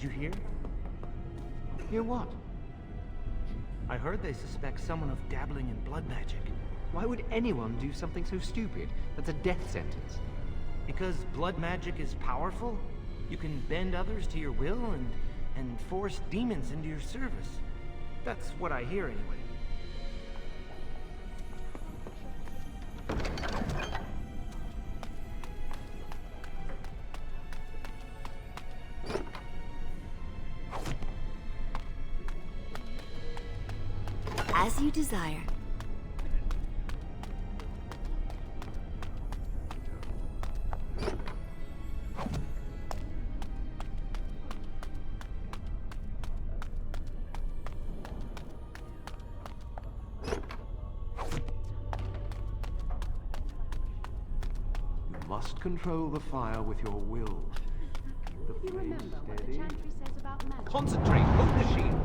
Did you hear? Hear what? I heard they suspect someone of dabbling in blood magic. Why would anyone do something so stupid? That's a death sentence. Because blood magic is powerful? You can bend others to your will and force demons into your service. That's what I hear anyway. As you desire. You must control the fire with your will. Keep the flame steady. Concentrate! Hold the shield!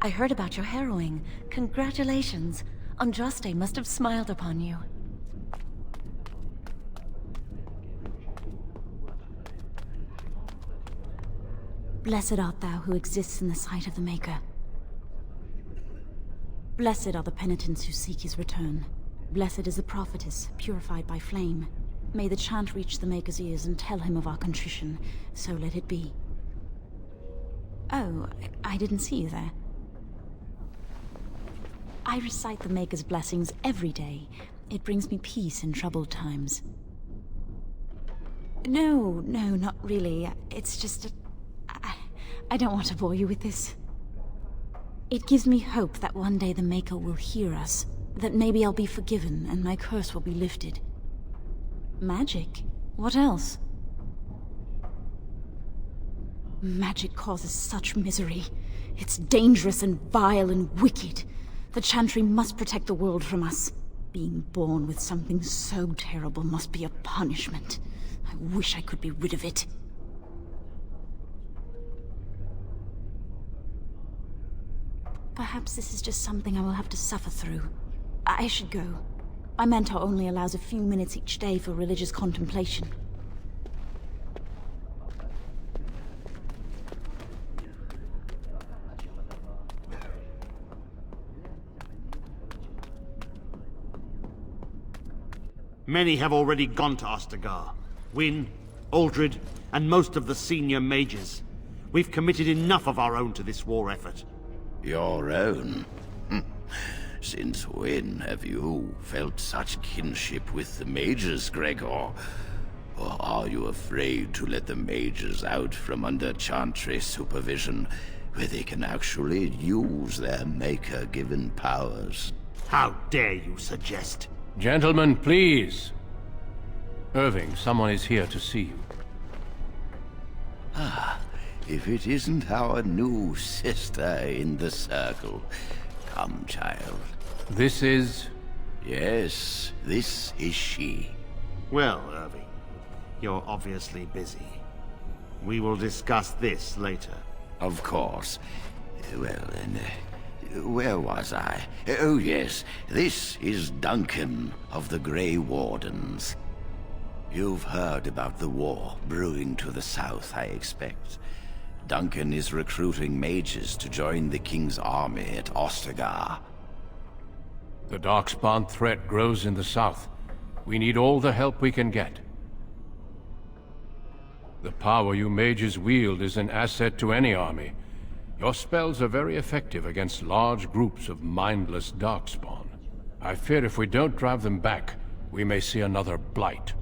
I heard about your harrowing. Congratulations. Andraste must have smiled upon you. Blessed art thou who exists in the sight of the Maker. Blessed are the penitents who seek his return. Blessed is the prophetess, purified by flame. May the chant reach the Maker's ears and tell him of our contrition. So let it be. Oh, I didn't see you there. I recite the Maker's blessings every day. It brings me peace in troubled times. No, not really. It's just I don't want to bore you with this. It gives me hope that one day the Maker will hear us, that maybe I'll be forgiven and my curse will be lifted. Magic? What else? Magic causes such misery. It's dangerous and vile and wicked. The Chantry must protect the world from us. Being born with something so terrible must be a punishment. I wish I could be rid of it. Perhaps this is just something I will have to suffer through. I should go. My mentor only allows a few minutes each day for religious contemplation. Many have already gone to Ostagar. Wynne, Aldred, and most of the senior mages. We've committed enough of our own to this war effort. Your own? Since when have you felt such kinship with the mages, Gregor? Or are you afraid to let the mages out from under Chantry supervision, where they can actually use their Maker-given powers? How dare you suggest? Gentlemen, please. Irving, someone is here to see you. If it isn't our new sister in the circle. Come, child. This is... Yes, this is she. Well, Irving, you're obviously busy. We will discuss this later. Of course. Well, then, where was I? Oh, yes, this is Duncan of the Grey Wardens. You've heard about the war brewing to the south, I expect. Duncan is recruiting mages to join the King's army at Ostagar. The Darkspawn threat grows in the south. We need all the help we can get. The power you mages wield is an asset to any army. Your spells are very effective against large groups of mindless Darkspawn. I fear if we don't drive them back, we may see another blight.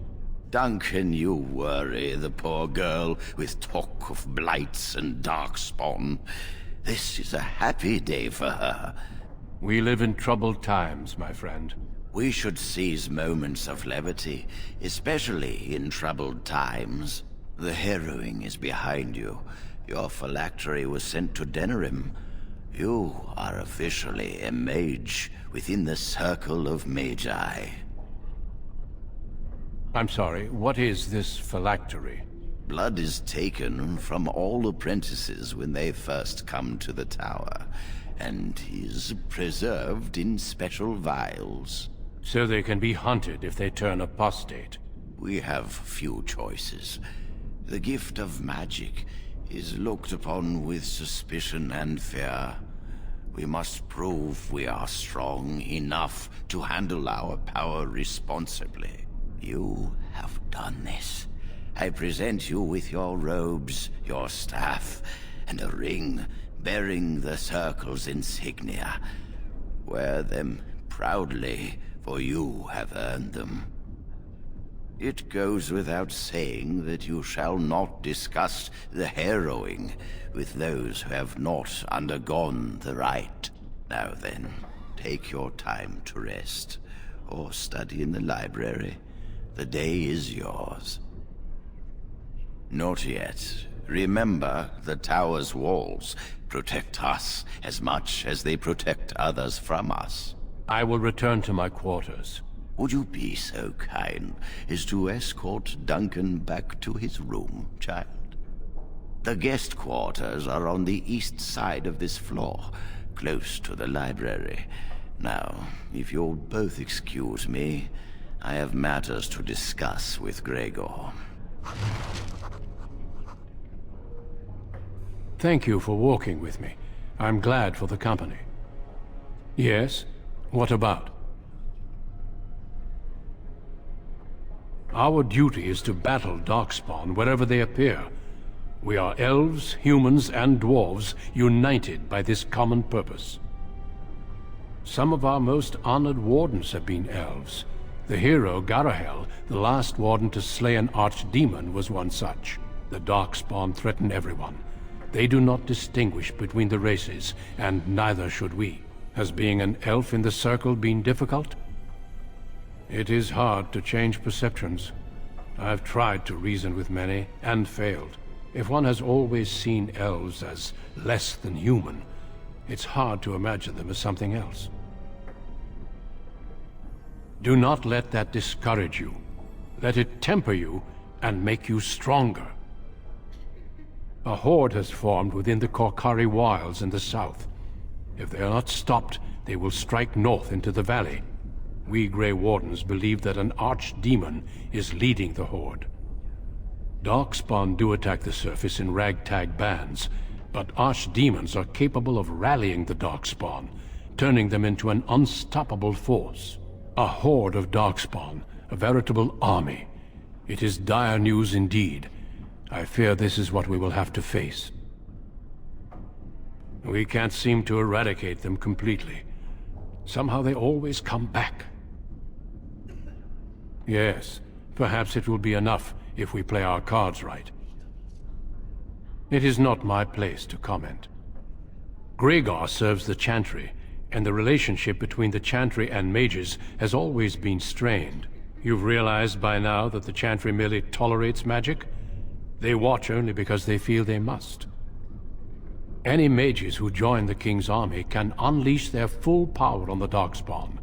Duncan, you worry the poor girl with talk of blights and darkspawn. This is a happy day for her. We live in troubled times, my friend. We should seize moments of levity, especially in troubled times. The harrowing is behind you. Your phylactery was sent to Denerim. You are officially a mage within the circle of Magi. I'm sorry, what is this phylactery? Blood is taken from all apprentices when they first come to the tower, and is preserved in special vials. So they can be hunted if they turn apostate. We have few choices. The gift of magic is looked upon with suspicion and fear. We must prove we are strong enough to handle our power responsibly. You have done this. I present you with your robes, your staff, and a ring bearing the Circle's insignia. Wear them proudly, for you have earned them. It goes without saying that you shall not discuss the harrowing with those who have not undergone the rite. Now then, take your time to rest, or study in the library. The day is yours. Not yet. Remember, the tower's walls protect us as much as they protect others from us. I will return to my quarters. Would you be so kind as to escort Duncan back to his room, child? The guest quarters are on the east side of this floor, close to the library. Now, if you'll both excuse me, I have matters to discuss with Gregor. Thank you for walking with me. I'm glad for the company. Yes? What about? Our duty is to battle Darkspawn wherever they appear. We are elves, humans, and dwarves united by this common purpose. Some of our most honored wardens have been elves. The hero Garahel, the last warden to slay an archdemon, was one such. The Darkspawn threaten everyone. They do not distinguish between the races, and neither should we. Has being an elf in the Circle been difficult? It is hard to change perceptions. I've tried to reason with many, and failed. If one has always seen elves as less than human, it's hard to imagine them as something else. Do not let that discourage you. Let it temper you and make you stronger. A horde has formed within the Korkari wilds in the south. If they are not stopped, they will strike north into the valley. We Grey Wardens believe that an archdemon is leading the horde. Darkspawn do attack the surface in ragtag bands, but archdemons are capable of rallying the Darkspawn, turning them into an unstoppable force. A horde of Darkspawn, a veritable army. It is dire news indeed. I fear this is what we will have to face. We can't seem to eradicate them completely. Somehow they always come back. Yes, perhaps it will be enough if we play our cards right. It is not my place to comment. Gregor serves the Chantry, and the relationship between the Chantry and mages has always been strained. You've realized by now that the Chantry merely tolerates magic? They watch only because they feel they must. Any mages who join the King's army can unleash their full power on the Darkspawn.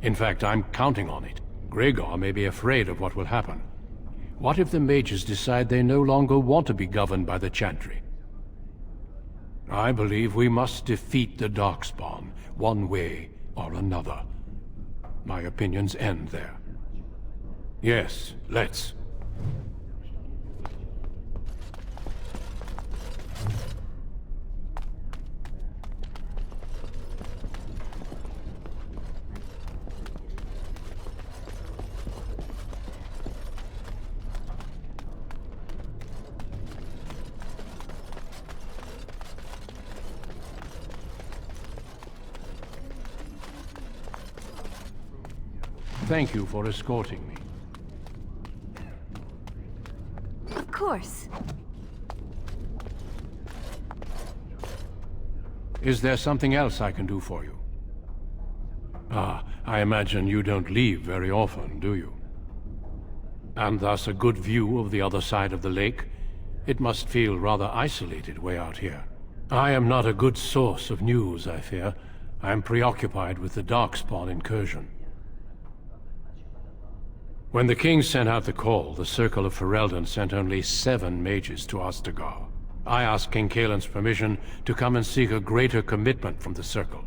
In fact, I'm counting on it. Gregor may be afraid of what will happen. What if the mages decide they no longer want to be governed by the Chantry? I believe we must defeat the Darkspawn, one way or another. My opinions end there. Yes, let's. Thank you for escorting me. Of course. Is there something else I can do for you? Ah, I imagine you don't leave very often, do you? And thus a good view of the other side of the lake? It must feel rather isolated way out here. I am not a good source of news, I fear. I am preoccupied with the Darkspawn incursion. When the king sent out the call, the Circle of Ferelden sent only 7 mages to Ostagar. I asked King Kaelin's permission to come and seek a greater commitment from the Circle.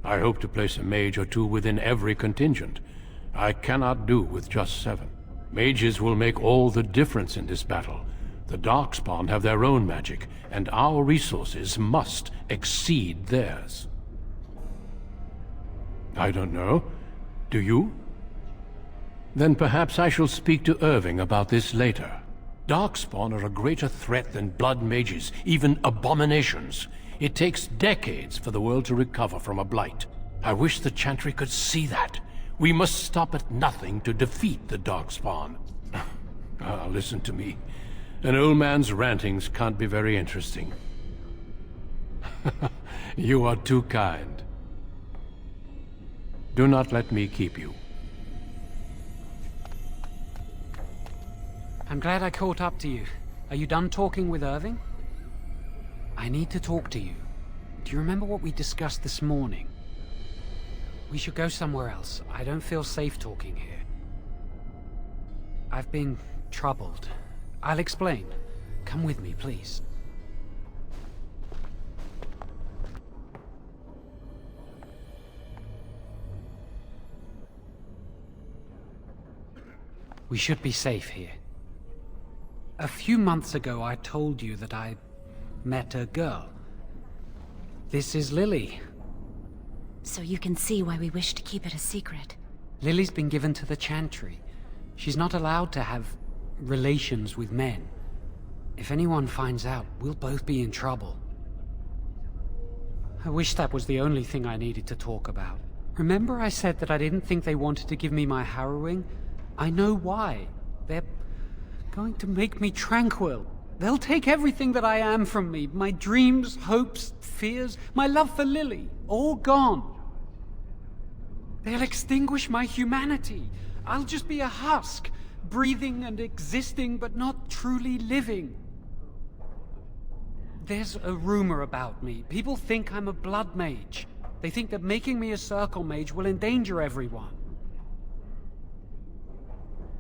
I hope to place a mage or 2 within every contingent. I cannot do with just 7. Mages will make all the difference in this battle. The Darkspawn have their own magic, and our resources must exceed theirs. I don't know. Do you? Then perhaps I shall speak to Irving about this later. Darkspawn are a greater threat than blood mages, even abominations. It takes decades for the world to recover from a blight. I wish the Chantry could see that. We must stop at nothing to defeat the Darkspawn. Listen to me. An old man's rantings can't be very interesting. You are too kind. Do not let me keep you. I'm glad I caught up to you. Are you done talking with Irving? I need to talk to you. Do you remember what we discussed this morning? We should go somewhere else. I don't feel safe talking here. I've been troubled. I'll explain. Come with me, please. We should be safe here. A few months ago, I told you that I met a girl. This is Lily. So you can see why we wish to keep it a secret. Lily's been given to the Chantry. She's not allowed to have relations with men. If anyone finds out, we'll both be in trouble. I wish that was the only thing I needed to talk about. Remember I said that I didn't think they wanted to give me my harrowing? I know why. They're going to make me tranquil. They'll take everything that I am from me. My dreams, hopes, fears, my love for Lily. All gone. They'll extinguish my humanity. I'll just be a husk, breathing and existing, but not truly living. There's a rumor about me. People think I'm a blood mage. They think that making me a circle mage will endanger everyone.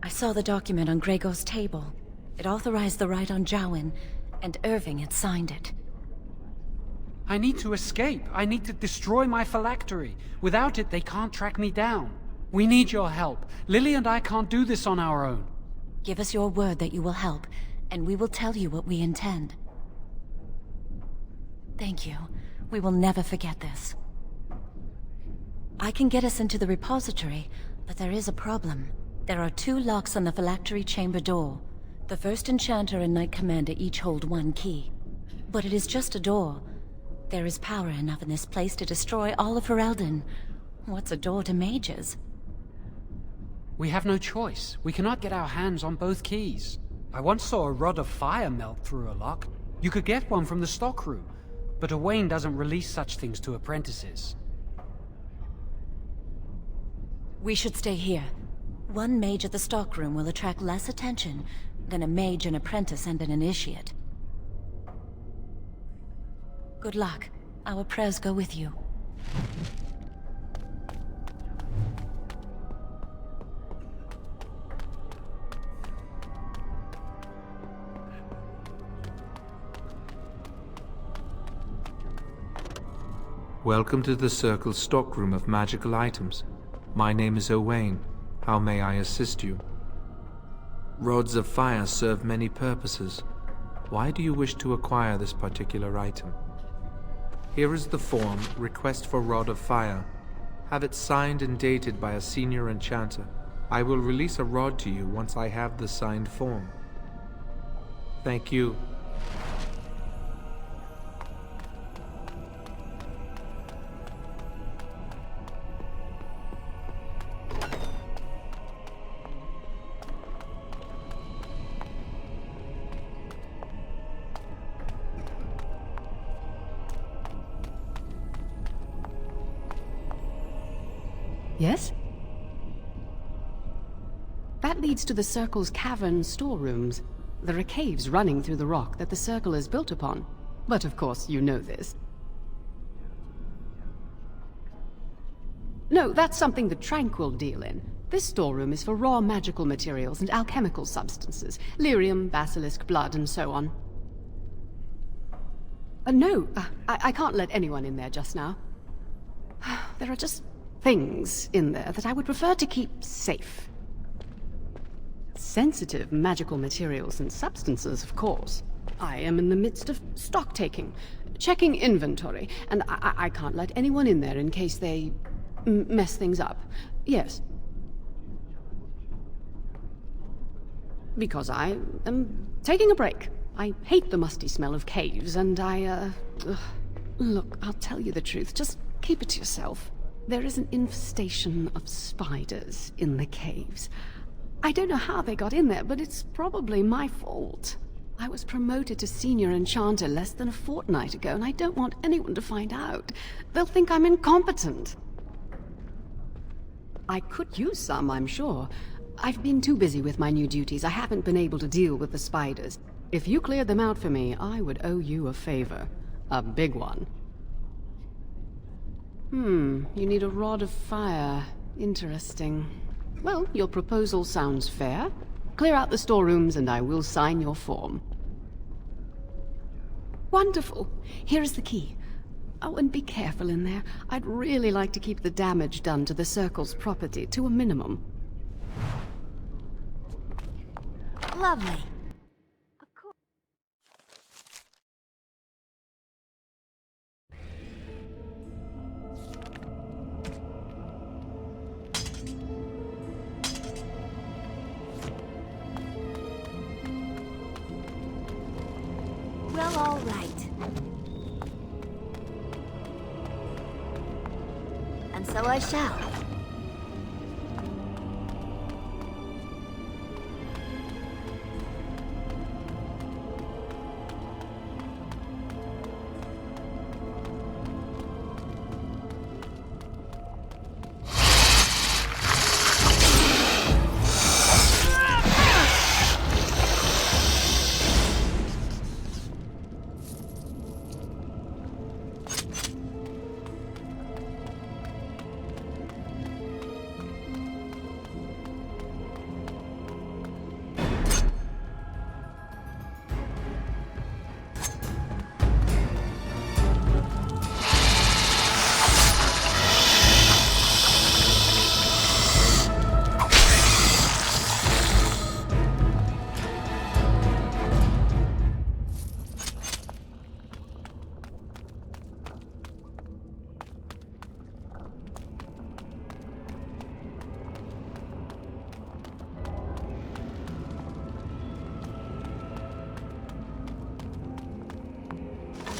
I saw the document on Gregor's table. It authorized the right on Jowen, and Irving had signed it. I need to escape. I need to destroy my phylactery. Without it, they can't track me down. We need your help. Lily and I can't do this on our own. Give us your word that you will help, and we will tell you what we intend. Thank you. We will never forget this. I can get us into the repository, but there is a problem. There are 2 locks on the phylactery chamber door. The First Enchanter and Knight Commander each hold 1 key. But it is just a door. There is power enough in this place to destroy all of Ferelden. What's a door to mages? We have no choice. We cannot get our hands on both keys. I once saw a rod of fire melt through a lock. You could get one from the stockroom, but Owain doesn't release such things to apprentices. We should stay here. 1 mage at the stockroom will attract less attention than a mage, an apprentice, and an initiate. Good luck. Our prayers go with you. Welcome to the Circle's stockroom of magical items. My name is Owain. How may I assist you? Rods of fire serve many purposes. Why do you wish to acquire this particular item? Here is the form, Request for Rod of Fire. Have it signed and dated by a senior enchanter. I will release a rod to you once I have the signed form. Thank you. Yes? That leads to the Circle's cavern storerooms. There are caves running through the rock that the Circle is built upon. But of course, you know this. No, that's something the Tranquil deal in. This storeroom is for raw magical materials and alchemical substances. Lyrium, basilisk, blood, and so on. No, I can't let anyone in there just now. There are just things in there that I would prefer to keep safe. Sensitive magical materials and substances, of course. I am in the midst of stock-taking, checking inventory, and I can't let anyone in there in case they mess things up. Yes. Because I am taking a break. I hate the musty smell of caves, and Look, I'll tell you the truth. Just keep it to yourself. There is an infestation of spiders in the caves. I don't know how they got in there, but it's probably my fault. I was promoted to senior enchanter less than a fortnight ago, and I don't want anyone to find out. They'll think I'm incompetent. I could use some, I'm sure. I've been too busy with my new duties. I haven't been able to deal with the spiders. If you cleared them out for me, I would owe you a favor. A big one. You need a rod of fire. Interesting. Well, your proposal sounds fair. Clear out the storerooms and I will sign your form. Wonderful. Here is the key. Oh, and be careful in there. I'd really like to keep the damage done to the Circle's property to a minimum. Lovely. Well, all right. And so I shall.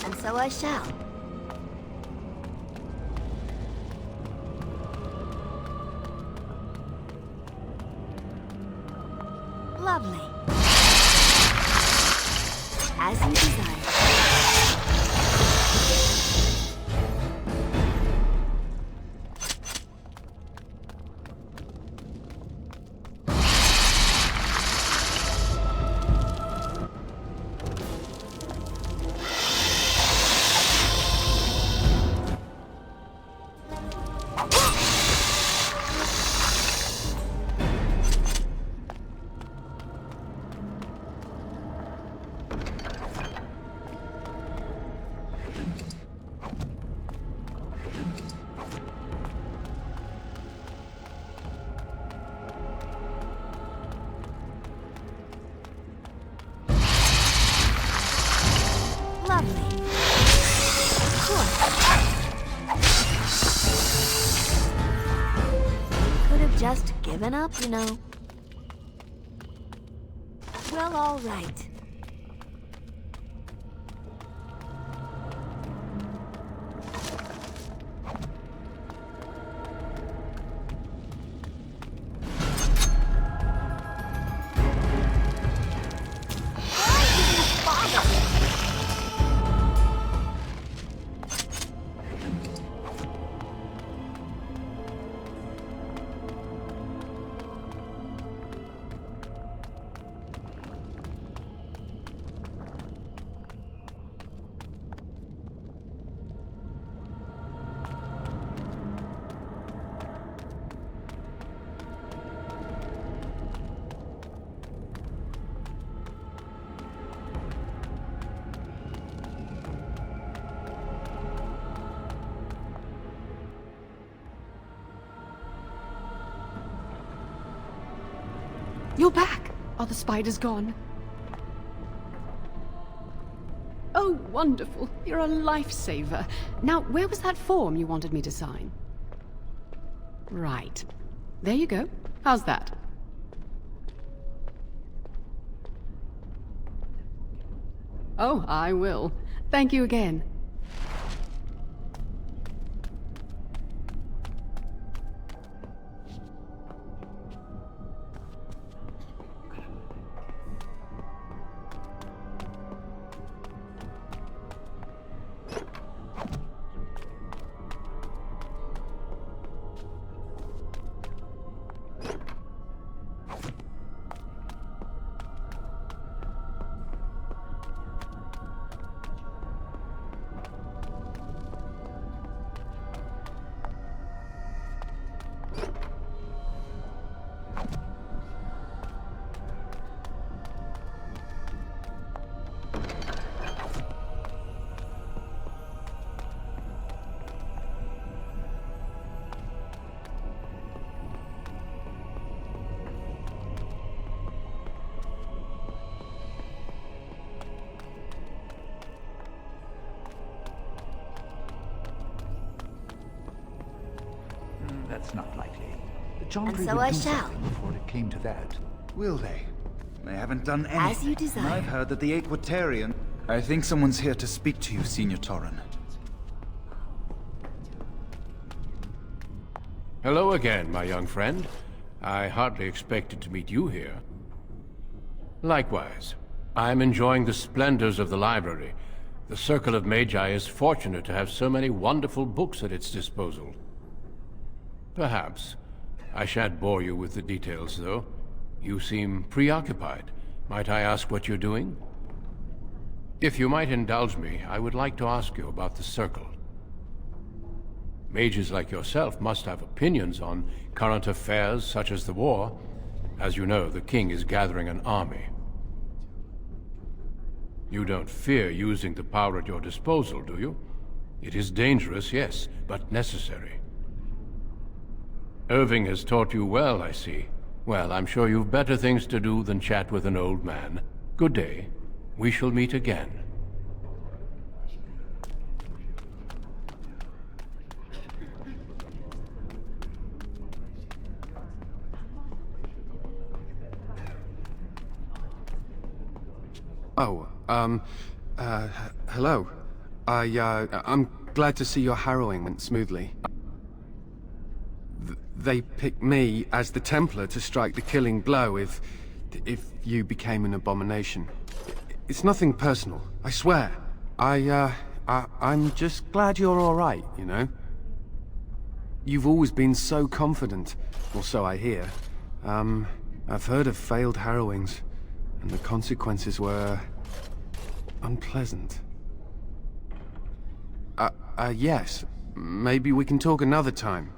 And so I shall. Lovely. As you desire. Just given up, you know. Well, all right. You're back! Are the spiders gone? Oh, wonderful. You're a lifesaver. Now, where was that form you wanted me to sign? Right. There you go. How's that? Oh, I will. Thank you again. That's not likely. The Chantry And so would I do shall. something before it came to that. Will they? They haven't done anything. As you desire. And I've heard that the Aquatarian... I think someone's here to speak to you, Senior Torren. Hello again, my young friend. I hardly expected to meet you here. Likewise. I'm enjoying the splendors of the library. The Circle of Magi is fortunate to have so many wonderful books at its disposal. Perhaps. I shan't bore you with the details, though. You seem preoccupied. Might I ask what you're doing? If you might indulge me, I would like to ask you about the Circle. Mages like yourself must have opinions on current affairs such as the war. As you know, the king is gathering an army. You don't fear using the power at your disposal, do you? It is dangerous, yes, but necessary. Irving has taught you well, I see. Well, I'm sure you've better things to do than chat with an old man. Good day. We shall meet again. Oh, hello. I'm glad to see your harrowing went smoothly. They picked me as the Templar to strike the killing blow if you became an abomination. It's nothing personal, I swear. I'm just glad you're all right, you know? You've always been so confident, or so I hear. I've heard of failed harrowings, and the consequences were unpleasant. Yes. Maybe we can talk another time.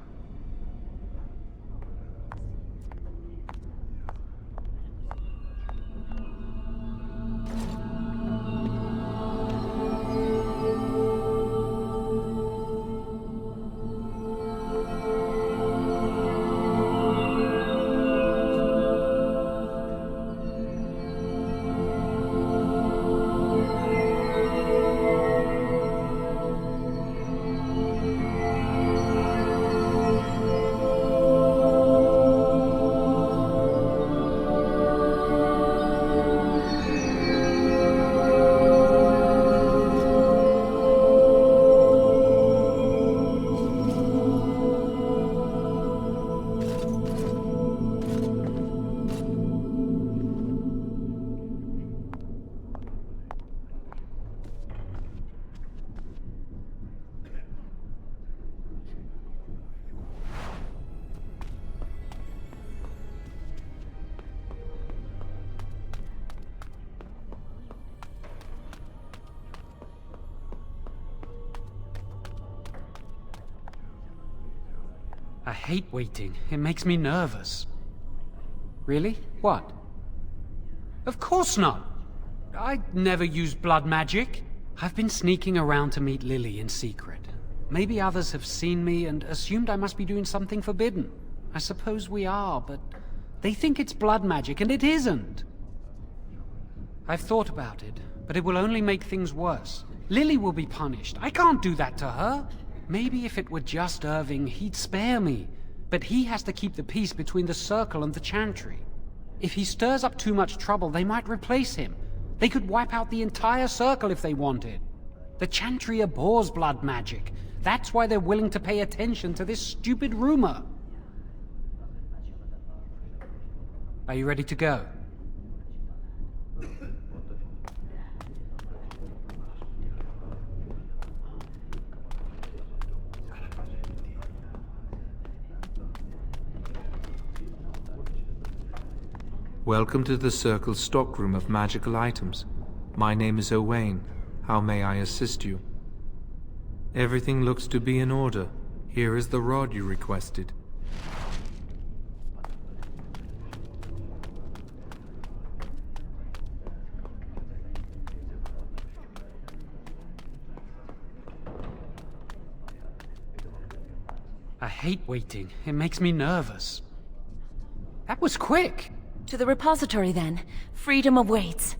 I hate waiting. It makes me nervous. Really? What? Of course not! I never used blood magic. I've been sneaking around to meet Lily in secret. Maybe others have seen me and assumed I must be doing something forbidden. I suppose we are, but They think it's blood magic, and it isn't. I've thought about it, but it will only make things worse. Lily will be punished. I can't do that to her. Maybe if it were just Irving, he'd spare me. But he has to keep the peace between the Circle and the Chantry. If he stirs up too much trouble, they might replace him. They could wipe out the entire Circle if they wanted. The Chantry abhors blood magic. That's why they're willing to pay attention to this stupid rumor. Are you ready to go? Welcome to the Circle's stockroom of magical items. My name is Owain. How may I assist you? Everything looks to be in order. Here is the rod you requested. I hate waiting. It makes me nervous. That was quick! To the repository, then. Freedom awaits.